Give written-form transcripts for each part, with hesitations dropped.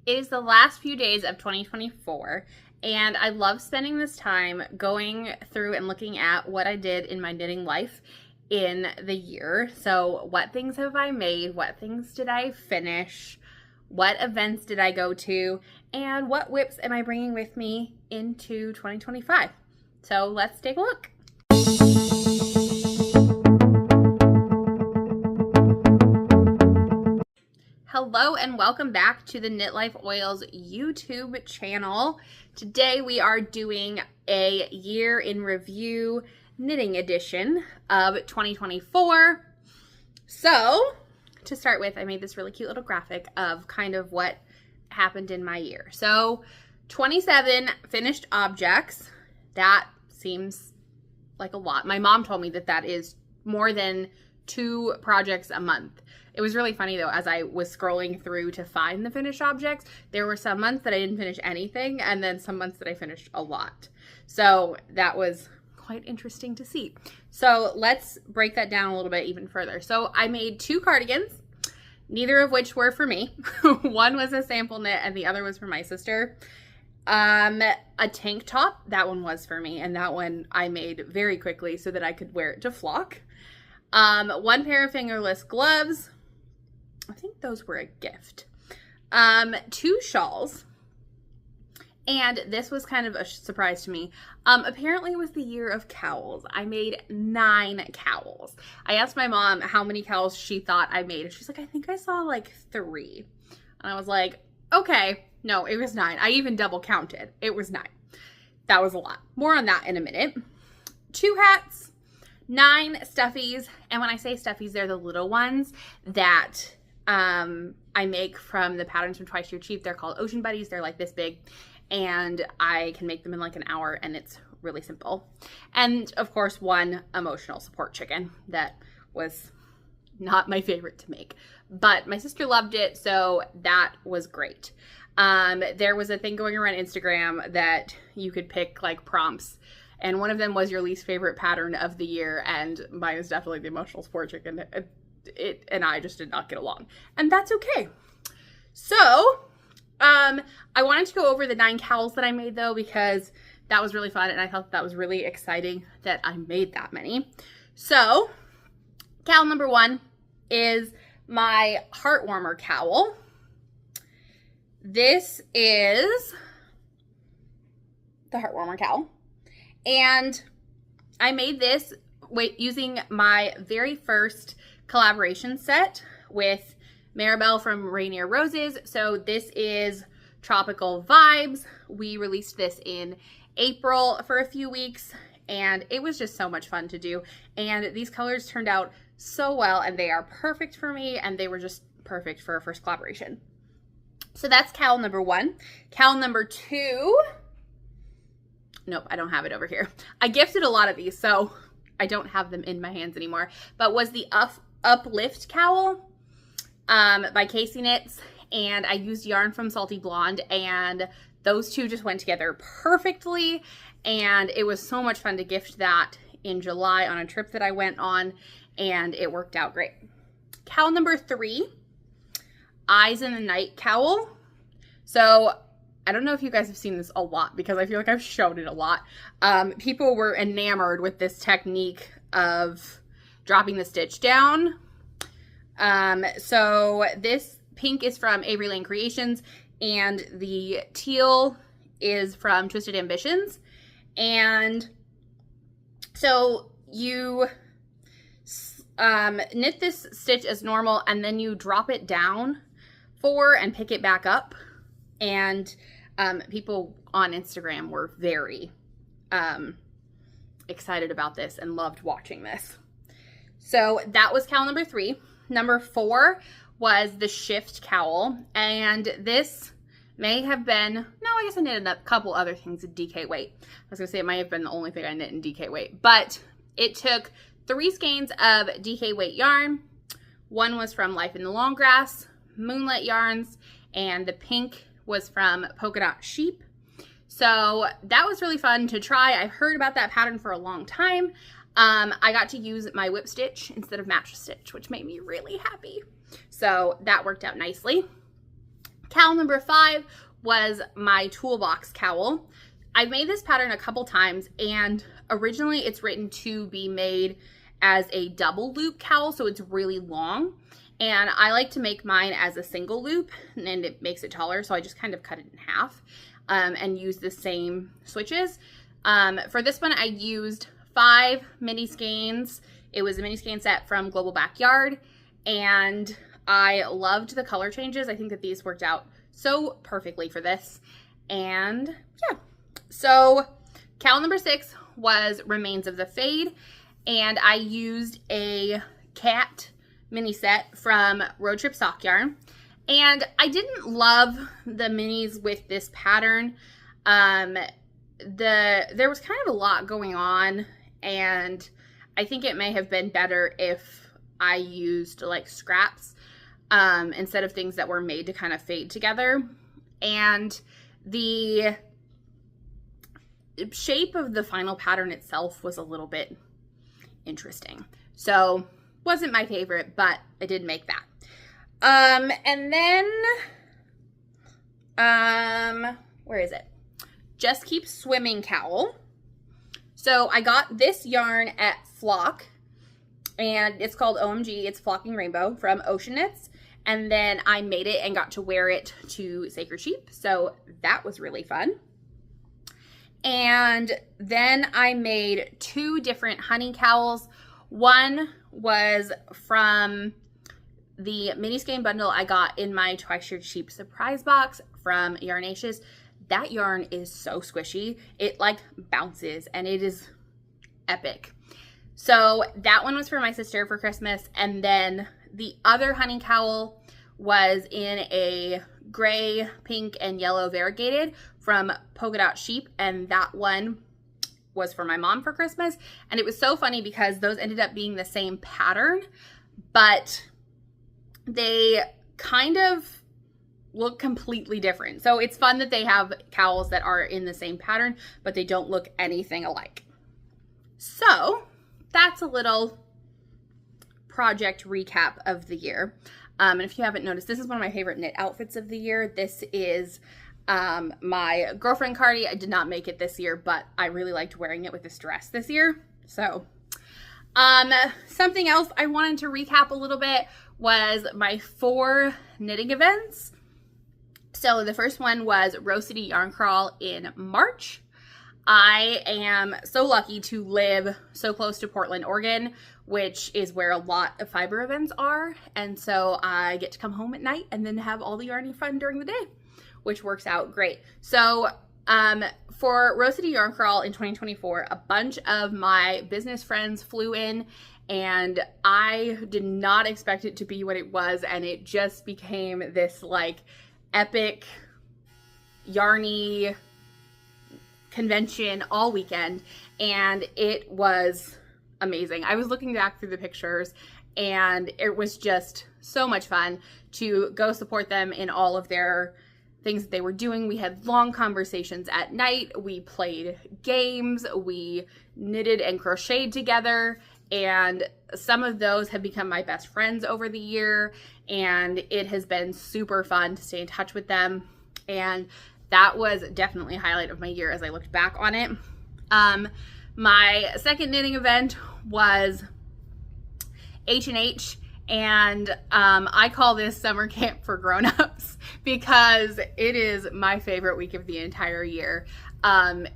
It is the last few days of 2024, and I love spending this time going through and looking at what I did in my knitting life in the year. So what things have I made? What things did I finish? What events did I go to? And what whips am I bringing with me into 2025? So let's take a look. Hello and welcome back to the Knit Life Oils YouTube channel. Today we are doing a year in review knitting edition of 2024. So to start with, I made this really cute little graphic of kind of what happened in my year. So 27 finished objects. That seems like a lot. My mom told me that that is more than 2 projects a month. It was really funny though, as I was scrolling through to find the finished objects, there were some months that I didn't finish anything and then some months that I finished a lot. So that was quite interesting to see. So let's break that down a little bit even further. So I made 2 cardigans, neither of which were for me. One was a sample knit and the other was for my sister. A tank top, that one was for me, and that one I made very quickly so that I could wear it to flock. 1 pair of fingerless gloves. I think those were a gift. 2 shawls. And this was kind of a surprise to me. Apparently it was the year of cowls. I made 9 cowls. I asked my mom how many cowls she thought I made. And she's like, I think I saw like 3. And I was like, okay, no, it was 9. I even double counted. It was 9. That was a lot. More on that in a minute. 2 hats, 9 stuffies. And when I say stuffies, they're the little ones that I make from the patterns from Twice You're Cheap. They're called Ocean Buddies. They're like this big, and I can make them in like an hour, and it's really simple. And of course, 1 emotional support chicken that was not my favorite to make, but my sister loved it, so that was great. There was a thing going around Instagram that you could pick like prompts, and one of them was your least favorite pattern of the year, and mine is definitely the emotional support chicken. It and I just did not get along, and that's okay. So I wanted to go over the 9 cowls that I made though, because that was really fun and I thought that was really exciting that I made that many. So cowl number 1 is my heartwarmer cowl. This is the heartwarmer cowl, and I made this using my very first collaboration set with Maribel from Rainier Roses. So this is Tropical Vibes. We released this in April for a few weeks, and it was just so much fun to do. And these colors turned out so well, and they are perfect for me, and they were just perfect for a first collaboration. So that's cowl number 1. Cowl number 2, nope, I don't have it over here. I gifted a lot of these, so I don't have them in my hands anymore, but was the Uplift cowl by Casey Knits, and I used yarn from Salty Blonde, and those 2 just went together perfectly, and it was so much fun to gift that in July on a trip that I went on, and it worked out great. Cowl number 3, Eyes in the Night cowl. So I don't know if you guys have seen this a lot, because I feel like I've shown it a lot. People were enamored with this technique of dropping the stitch down. So this pink is from Avery Lane Creations, and the teal is from Twisted Ambitions. And so you knit this stitch as normal, and then you drop it down 4 and pick it back up. And people on Instagram were very excited about this and loved watching this. So that was cowl number 3. Number 4 was the Shift cowl, and this may have been, no, I guess I knit a couple other things in DK weight. I was gonna say it might have been the only thing I knit in DK weight, but it took 3 skeins of DK weight yarn. 1 was from Life in the Long Grass, Moonlit Yarns, and the pink was from Polka Dot Sheep. So that was really fun to try. I've heard about that pattern for a long time. I got to use my whip stitch instead of match stitch, which made me really happy. So that worked out nicely. Cowl number 5 was my toolbox cowl. I've made this pattern a couple times, and originally it's written to be made as a double loop cowl, so it's really long. And I like to make mine as a single loop, and it makes it taller, so I just kind of cut it in half and use the same switches. For this one, I used 5 mini skeins. It was a mini skein set from Global Backyard, and I loved the color changes. I think that these worked out so perfectly for this. And yeah, so cowl number 6 was Remains of the Fade, and I used a cat mini set from Road Trip Sock Yarn. And I didn't love the minis with this pattern. There was kind of a lot going on, and I think it may have been better if I used like scraps instead of things that were made to kind of fade together. And the shape of the final pattern itself was a little bit interesting. So wasn't my favorite, but I did make that. And then, where is it? Just Keep Swimming cowl. So I got this yarn at Flock, and it's called OMG, it's Flocking Rainbow from Ocean Knits. And then I made it and got to wear it to Sacred Sheep. So that was really fun. And then I made 2 different honey cowls. One was from the mini skein bundle I got in my Twice Sheep surprise box from Yarnaceous. That yarn is so squishy. It like bounces, and it is epic. So that one was for my sister for Christmas. And then the other honey cowl was in a gray, pink, and yellow variegated from Polka Dot Sheep. And that one was for my mom for Christmas. And it was so funny because those ended up being the same pattern, but they kind of look completely different. So it's fun that they have cowls that are in the same pattern, but they don't look anything alike. So that's a little project recap of the year. And if you haven't noticed, this is one of my favorite knit outfits of the year. This is my girlfriend Cardi. I did not make it this year, but I really liked wearing it with this dress this year. So something else I wanted to recap a little bit was my 4 knitting events. So the first one was Rose City Yarn Crawl in March. I am so lucky to live so close to Portland, Oregon, which is where a lot of fiber events are. And so I get to come home at night and then have all the yarning fun during the day, which works out great. So for Rose City Yarn Crawl in 2024, a bunch of my business friends flew in, and I did not expect it to be what it was, and it just became this like epic yarny convention all weekend, and it was amazing. I was looking back through the pictures, and it was just so much fun to go support them in all of their things that they were doing. We had long conversations at night. We played games. We knitted and crocheted together, and some of those have become my best friends over the year, and it has been super fun to stay in touch with them. And that was definitely a highlight of my year as I looked back on it. My second knitting event was H&H, and I call this summer camp for grown-ups because it is my favorite week of the entire year.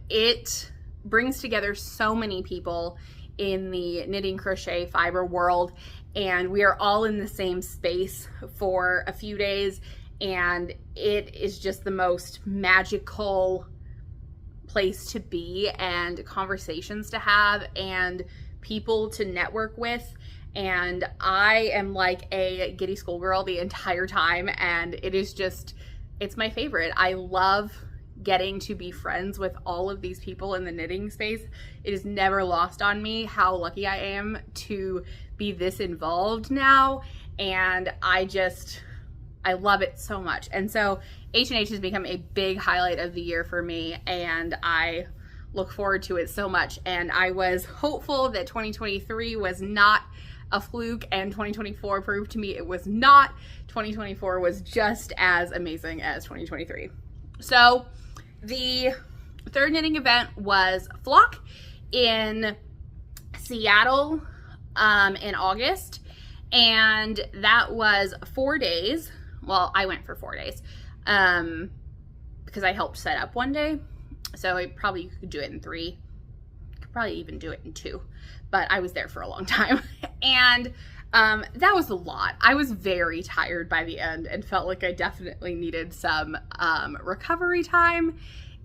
It brings together so many people in the knitting, crochet, fiber world, and we are all in the same space for a few days, and it is just the most magical place to be, and conversations to have, and people to network with. And I am like a giddy schoolgirl the entire time, and it is just, it's my favorite. I love getting to be friends with all of these people in the knitting space. It is never lost on me how lucky I am to be this involved now, and I love it so much. And so H&H has become a big highlight of the year for me, and I look forward to it so much. And I was hopeful that 2023 was not a fluke and 2024 proved to me it was not. 2024 was just as amazing as 2023. So the third knitting event was Flock in Seattle in August, and that was 4 days. Well, I went for 4 days because I helped set up one day, so I probably could do it in 3. Could probably even do it in 2, but I was there for a long time. And that was a lot. I was very tired by the end and felt like I definitely needed some recovery time.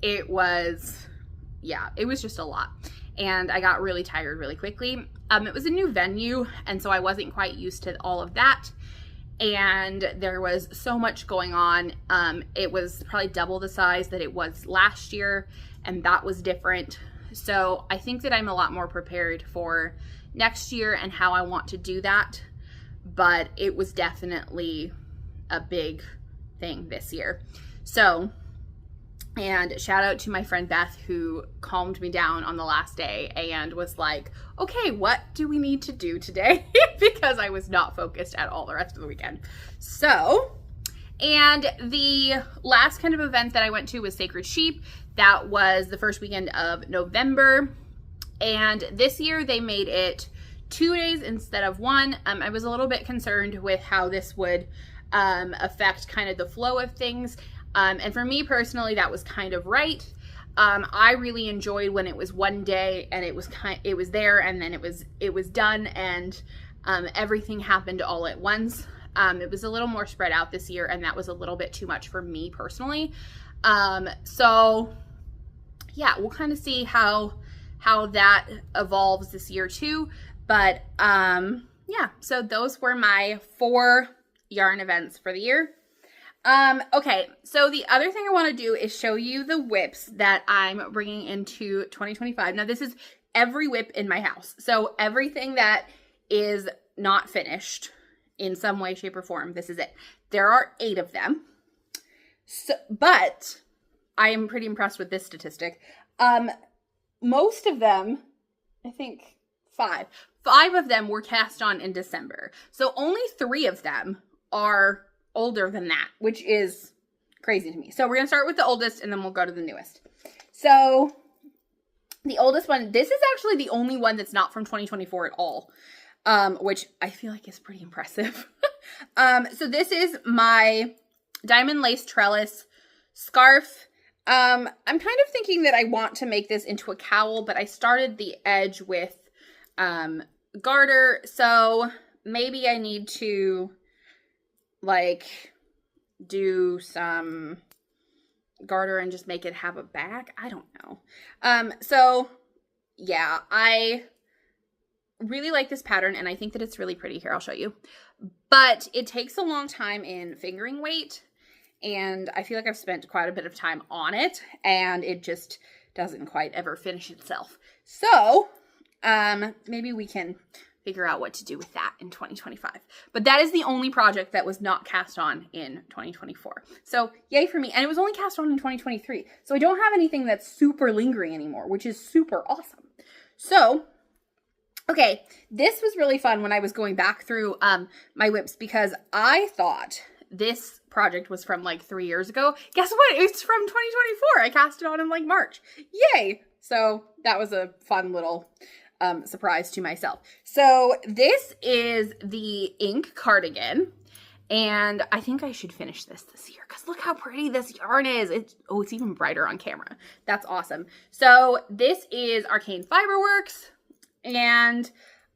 It was just a lot. And I got really tired really quickly. It was a new venue, and so I wasn't quite used to all of that. And there was so much going on. It was probably double the size that it was last year, and that was different. So I think that I'm a lot more prepared for next year and how I want to do that. But it was definitely a big thing this year. So, and shout out to my friend Beth, who calmed me down on the last day and was like, okay, what do we need to do today? Because I was not focused at all the rest of the weekend. So, and the last kind of event that I went to was Sacred Sheep. That was the first weekend of November. And this year they made it 2 days instead of 1. I was a little bit concerned with how this would affect kind of the flow of things. And for me personally, that was kind of right. I really enjoyed when it was 1 day and it was there and then it was done, and everything happened all at once. It was a little more spread out this year, and that was a little bit too much for me personally. So yeah, we'll kind of see how that evolves this year too. But yeah, so those were my 4 yarn events for the year. Okay, so the other thing I want to do is show you the whips that I'm bringing into 2025. Now, this is every whip in my house. So everything that is not finished in some way, shape, or form, this is it. There are 8 of them. So, but I am pretty impressed with this statistic. Most of them, I think 5 of them were cast on in December. So only 3 of them are older than that, which is crazy to me. So we're going to start with the oldest and then we'll go to the newest. So the oldest one, this is actually the only one that's not from 2024 at all, which I feel like is pretty impressive. So this is my diamond lace trellis scarf. I'm kind of thinking that I want to make this into a cowl, but I started the edge with garter, so maybe I need to like do some garter and just make it have a back. I don't know. So yeah, I really like this pattern and I think that it's really pretty. Here, I'll show you. But it takes a long time in fingering weight, and I feel like I've spent quite a bit of time on it and it just doesn't quite ever finish itself. So maybe we can figure out what to do with that in 2025. But that is the only project that was not cast on in 2024. So yay for me. And it was only cast on in 2023. So I don't have anything that's super lingering anymore, which is super awesome. So, okay, this was really fun when I was going back through my whips, because I thought this project was from like 3 years ago. Guess what? It's from 2024. I cast it on in like March. Yay! So that was a fun little surprise to myself. So this is the ink cardigan, and I think I should finish this year because look how pretty this yarn is. It's even brighter on camera. That's awesome. So this is Arcane Fiberworks, and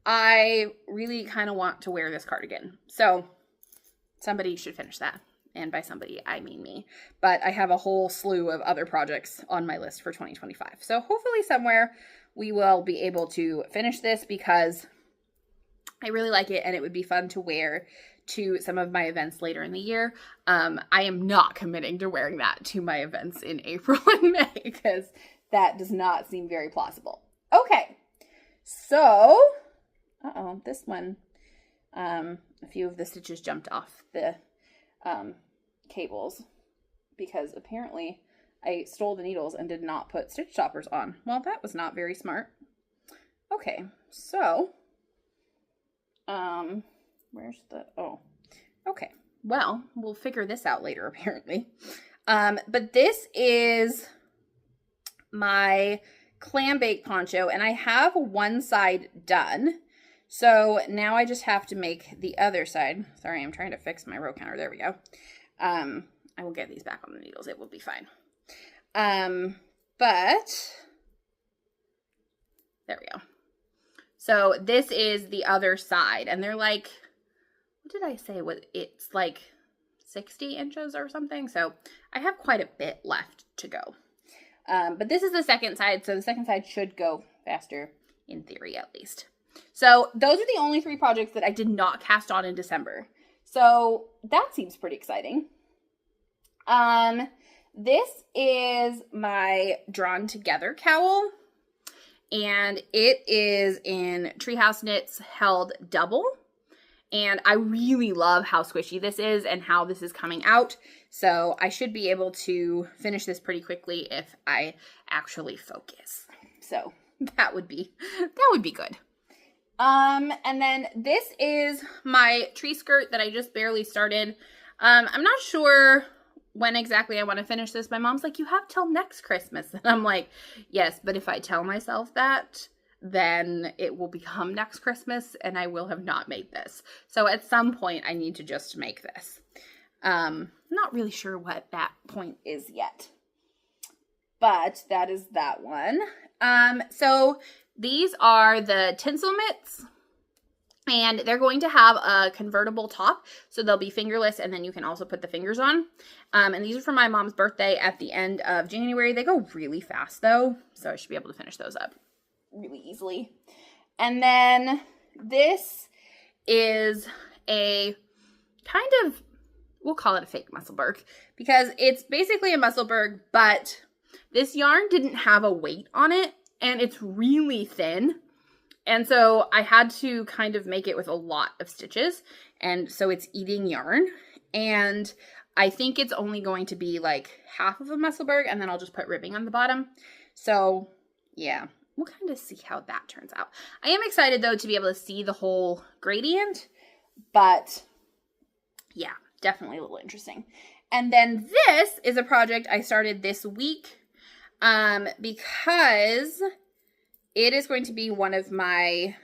I really kind of want to wear this cardigan. So somebody should finish that. And by somebody, I mean me. But I have a whole slew of other projects on my list for 2025. So hopefully somewhere we will be able to finish this because I really like it and it would be fun to wear to some of my events later in the year. I am not committing to wearing that to my events in April and May because that does not seem very plausible. Okay, so, this one, a few of the stitches jumped off the cables because apparently I stole the needles and did not put stitch stoppers on. Well, that was not very smart. Okay, so Where's the, oh, okay. Well, we'll figure this out later, apparently. But this is my clam bake poncho, and I have one side done. So now I just have to make the other side. Sorry, I'm trying to fix my row counter. There we go. I will get these back on the needles. It will be fine. But there we go. So this is the other side, and they're like, what did I say? It's like 60 inches or something. So I have quite a bit left to go. But this is the second side, so the second side should go faster, in theory at least. So those are the only 3 projects that I did not cast on in December. So that seems pretty exciting. This is my Drawn Together cowl, and it is in Treehouse Knits held double. And I really love how squishy this is and how this is coming out. So I should be able to finish this pretty quickly if I actually focus. So that would be good. And then this is my tree skirt that I just barely started. I'm not sure when exactly I want to finish this. My mom's like, you have till next Christmas. And I'm like, yes, but if I tell myself that, then it will become next Christmas and I will have not made this. So at some point I need to just make this. Not really sure what that point is yet, but that is that one. So these are the tinsel mitts, and they're going to have a convertible top. So they'll be fingerless, and then you can also put the fingers on. And these are for my mom's birthday at the end of January. They go really fast though, so I should be able to finish those up really easily. And then this is a kind of, we'll call it a fake musselburgh, because it's basically a musselburgh, but this yarn didn't have a weight on it, and it's really thin. And so I had to kind of make it with a lot of stitches, and so it's eating yarn. And I think it's only going to be like half of a musselburgh, and then I'll just put ribbing on the bottom. So yeah, we'll kind of see how that turns out. I am excited though to be able to see the whole gradient, but yeah, definitely a little interesting. And then this is a project I started this week because it is going to be one of my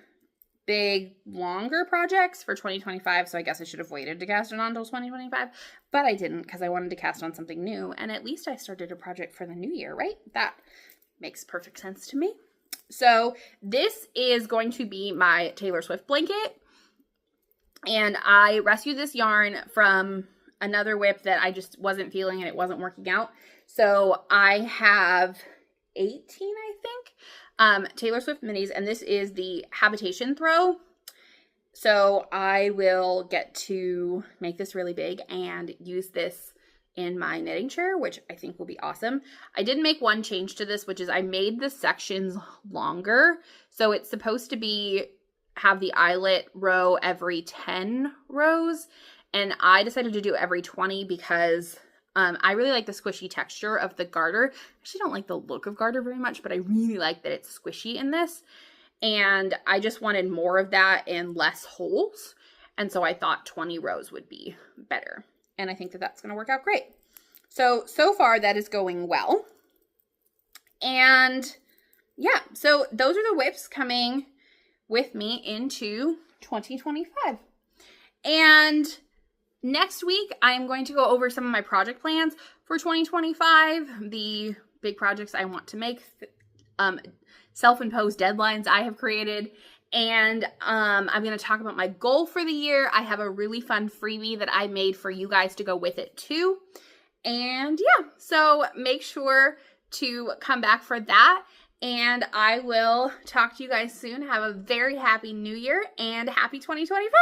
big, longer projects for 2025. So I guess I should have waited to cast it on until 2025, but I didn't because I wanted to cast on something new. And at least I started a project for the new year, right? That makes perfect sense to me. So this is going to be my Taylor Swift blanket. And I rescued this yarn from another whip that I just wasn't feeling and it wasn't working out. So I have 18, I think, Taylor Swift minis, and this is the habitation throw. So I will get to make this really big and use this in my knitting chair, which I think will be awesome. I did make one change to this, which is I made the sections longer. So it's supposed to have the eyelet row every 10 rows. And I decided to do every 20 because I really like the squishy texture of the garter. I actually don't like the look of garter very much, but I really like that it's squishy in this. And I just wanted more of that and less holes. And so I thought 20 rows would be better. And I think that that's going to work out great. So far that is going well. And yeah, so those are the whips coming with me into 2025. And next week, I'm going to go over some of my project plans for 2025, the big projects I want to make, self-imposed deadlines I have created, and I'm going to talk about my goal for the year. I have a really fun freebie that I made for you guys to go with it too. And yeah, so make sure to come back for that. And I will talk to you guys soon. Have a very happy new year and happy 2025.